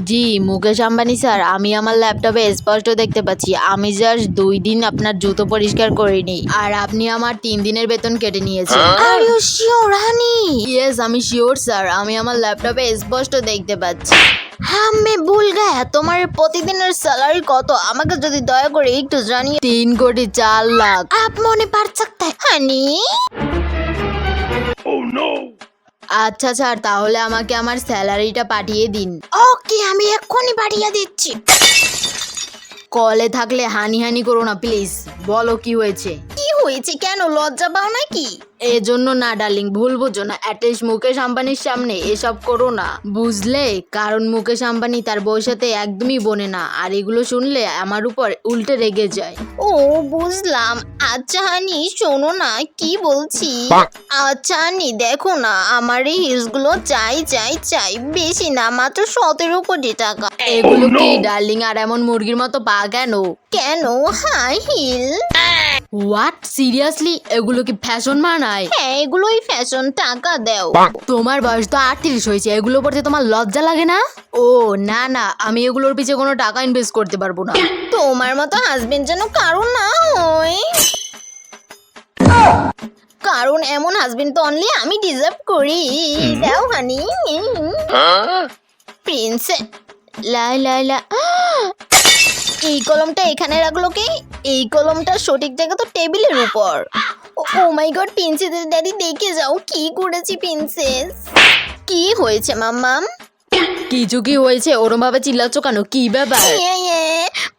জি Mukesh Ambani sir, আমি আমার ল্যাপটপে স্পষ্ট দেখতে পাচ্ছি আমি জাস্ট 2 দিন আপনার জুতো পরিষ্কার করিনি আর আপনি আমার 3 দিনের বেতন কেটে নিয়েছেন। Are you sure honey? Yes আমি শিওর স্যার, আমি আমার ল্যাপটপে স্পষ্ট দেখতে পাচ্ছি। হ্যাঁ मैं भूल गया তোমার প্রতিদিনের স্যালারি কত, আমাকে যদি দয়া করে একটু জানিয়ে। 3,04,00,000। आप মনে पड़ सकता है হানি? আচ্ছা স্যার, তাহলে আমাকে আমার স্যালারিটা পাঠিয়ে দিন। ওকে আমি এক্ষুনি পাঠিয়ে দিচ্ছি। কলে থাকলে হানি হানি করো না প্লিজ, বলো কি হয়েছে? কি হয়েছে, কেন লজ্জা পাও নাকি? এজন্য না ডার্লিং, ভুল বুঝো না, অ্যাটলিস্ট মুকেশ আম্বানির সামনে এসব করো না, বুঝলে? কারণ মুকেশ আম্বানি তার বউয়ের সাথে একদমই বনে না, আর এগুলো শুনলে আমার উপর উল্টে রেগে যায়। ও বুঝলাম। আচ্ছা হানি শোনো না কি বলছি। আচ্ছা হানি দেখো না, আমার এই হিলসগুলো চাই চাই চাই, বেশি না মাত্র 17 কোটি টাকা। এগুলো কি ডার্লিং, আর এমন মুরগির মতো পা কেন? কেন হাই হিল? হোয়াট সিরিয়াসলি, এগুলো কি ফ্যাশন মানায়? হ্যাঁ এগুলোই ফ্যাশন, টাকা দাও। তোমার বয়স তো 38 হয়েছে, এগুলো পড়তে তোমার লজ্জা লাগে না? ও না না, আমি এগুলোর পিছে কোনো টাকা ইনভেস্ট করতে পারবো না। তোমার মতো হাজবেন্ড যেন কারণ না হয়, কারণ এমন হাজবেন্ড তো অনলি আমি ডিজার্ভ করি। দাও হানি। প্রিন্স লা লা লা। এই কলমটা এখানে রাখলো কে? এই কলমটা সঠিক জায়গা তো টেবিলের উপর। ও মাই গড, প্রিন্সেসের ড্যাডি দেখে যাও কি করেছি প্রিন্সেস। কি হয়েছে মাম্মাম? কিছু কি হয়েছে? ওরম ভাবে চিল্লাচ্ছ কেন, কি ব্যাপার?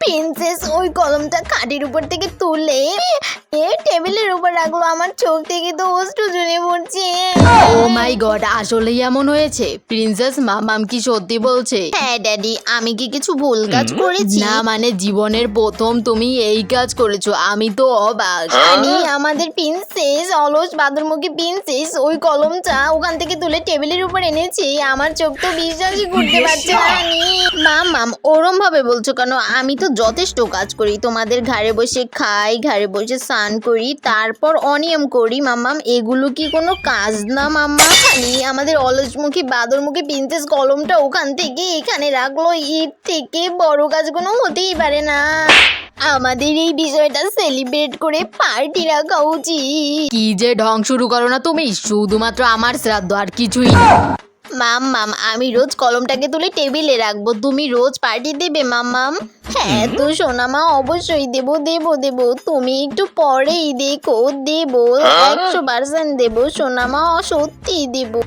প্রিন্সেস ওই কলমটা খাটের উপর থেকে তুলে টেবিলের উপর রাখলো, আমার চোখ থেকে তো অশ্রু ঝরে পড়ছে। ও মাই গড, আসলেই এমন হয়েছে? প্রিন্সেস মামাম কি সত্যি বলছে? হ্যাঁ ড্যাডি, আমি কি কিছু ভুল কাজ করেছি? না মানে জীবনের প্রথম তুমি এই কাজ করেছো, আমি তো অবাক। আমি আমাদের প্রিন্সেস, অলস বাদরমুখী প্রিন্সেস ওই কলমটা ওখান থেকে তুলে টেবিলের উপর এনেছি, আমার চোখ তো বিশ্বাসই করতে পারছে না। মামাম ওরম ভাবে বলছো কেন? আমি তো যথেষ্ট কাজ করি, তোমাদের ঘরে বসে খাই, ঘরে বসে স্নান করি, তারপর অনিয়ম করি। মাম্মাম এগুলো কি কোনো কাজ না মাম্মা? খালি আমাদের অলসমুখী বাদরমুখী প্রিন্সেস কলমটা ওখান থেকে এখানে রাখলো, এর থেকে বড় কাজ কোনো হতেই পারে না। আমাদের এই বিষয়টা সেলিব্রেট করে পার্টি রাখা উচিত। কি যে ঢং শুরু করো না তুমি, শুধুমাত্র আমার শ্রাদ্ধ আর কিছুই না। মাম আমি রোজ কলমটাকে তুলে টেবিলে রাখবো, তুমি রোজ পার্টি দেবে মাম্মাম? হ্যাঁ তো সোনামা অবশ্যই দেবো দেবো দেবো, তুমি একটু পরেই দেখো, দেবো 100% দেবো সোনামা, সত্যি দেবো।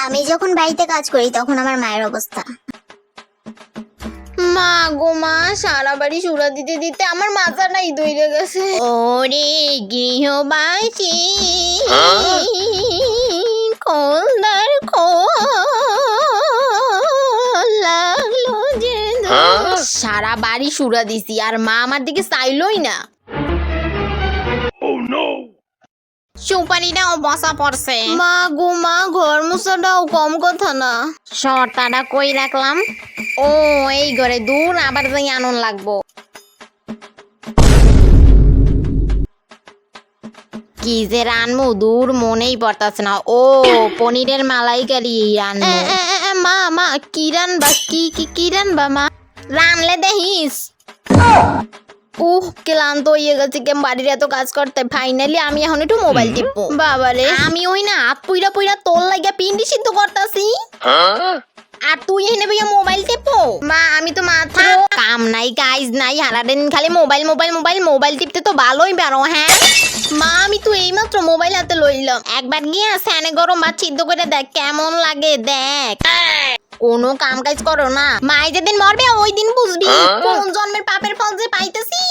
আমি যখন বাড়িতে কাজ করি তখন আমার মায়ের অবস্থা। মা গো মা, সারা বাড়ি সুরা দিতে দিতে আমার মাথাটাই ধরে গেছে। ওরে গৃহবাসী খোলদার খোল লাগলো যে সারা বাড়ি সুরা দিছি আর মা আমার দিকে চাইলোই না। সুপারিটাও বসা পড়ছে। মা গো মা, ঘর মুছাটাও কম কথা না। শর্তাটা কই রাখলাম? ও এই ঘরে, দূর আবার যাই আনন লাগবো। কি যে রানমু দূর মনেই পড়তাছে না। ও পনিরের মালাইকারি রানমু। মা মা কি রানবা? কি রানবা মা? রানলে দেখিস। ক্লান্ত হয়ে গেছে কেম বাড়ির এত কাজ করতে। ফাইনালি আমি এখন একটু মোবাইল টিপবো। বাবারে আমি ওই না হাত পুইরা পুইরা তোর লাগিয়া পিন্ডি সিদ্ধ করতাছি, আর তুই এনে ভাইয়া মোবাইল টিপো। মা আমি তো মাত্র কাম নাই কাজ নাই, সারাদিন খালি মোবাইল মোবাইল মোবাইল মোবাইল টিপতে তো ভালোই পারো। হ্যাঁ মা আমি তো এইমাত্র মোবাইল হাতে লইলাম, একবার গিয়ে স্যানে গরম ভাত সিদ্ধ করে দেখ কেমন লাগে, দেখ। কোনো কাম কাজ করো না, মাই যেদিন মরবে ওই দিন বুঝবি কোন জন্মের পাপের ফল যে পাইতেছি।